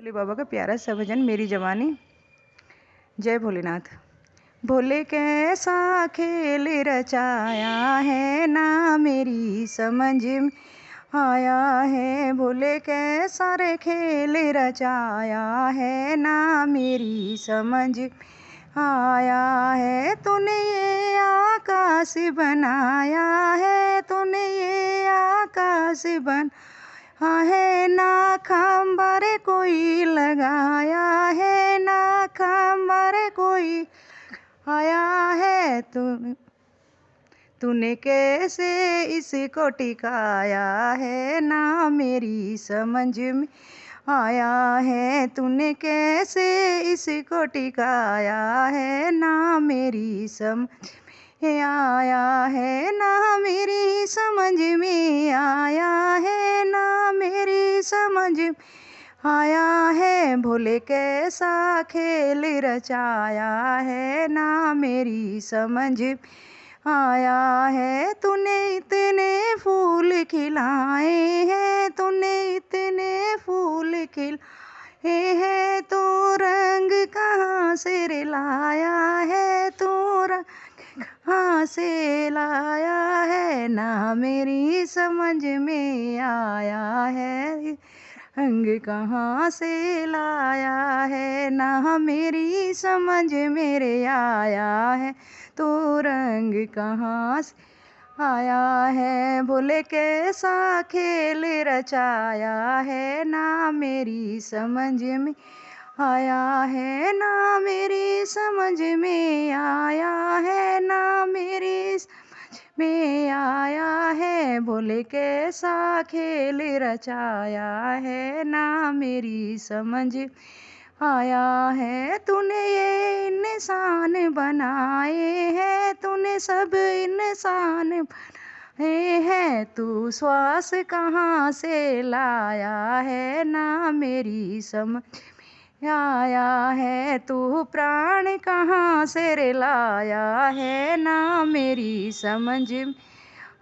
भोले बाबा का प्यारा सा भजन मेरी जवानी। जय भोलेनाथ। भोले कैसा खेल रचाया है ना मेरी समझ में आया है। भोले कैसा रे खेल रचाया है ना मेरी समझ में आया है। तूने ये आकाश बनाया है, तूने ये आकाश बनाया है ना खंबर कोई लगाया है, ना खंबर कोई आया है। तूने कैसे इसको टिकाया है ना मेरी समझ में आया है। तूने कैसे इसको टिकाया है ना मेरी समझ में आया है, ना मेरी समझ में आया है, ना मेरी समझ में आया है। भोले कैसा खेल रचाया है ना मेरी समझ में आया है। तूने इतने फूल खिलाए हैं, तूने इतने फूल खिलाए हैं, तो रंग कहाँ से लाया है, तू रंग कहाँ से लाया है, ना मेरी समझ में आया है। रंग कहाँ से लाया है, ना मेरी समझ मेरे आया है, तो रंग कहाँ से आया है। भोले कैसा खेल रचाया है ना मेरी समझ में आया है, ना मेरी समझ में आया है, ना मेरी समझ में आया है। भोले कैसा खेल रचाया है ना मेरी समझ में आया है। तूने ये इंसान बनाए हैं, तूने सब इंसान बनाए हैं, तू श्वास कहाँ से लाया है ना मेरी समझ में आया है। तू प्राण कहाँ से रे लाया है ना मेरी समझ में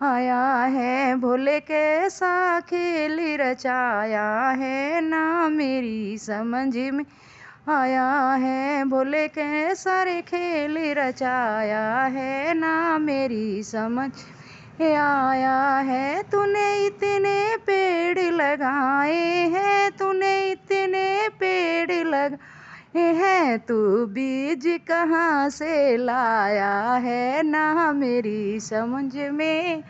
आया है। भोले कैसा खेल रचाया है ना मेरी समझ में आया है। भोले कैसा रे खेल रचाया है ना मेरी समझ में आया है। तूने इतने पेड़ लगाए हैं, तूने इतने पेड़ लगाए हैं, तू बीज कहाँ से लाया है ना मेरी समझ में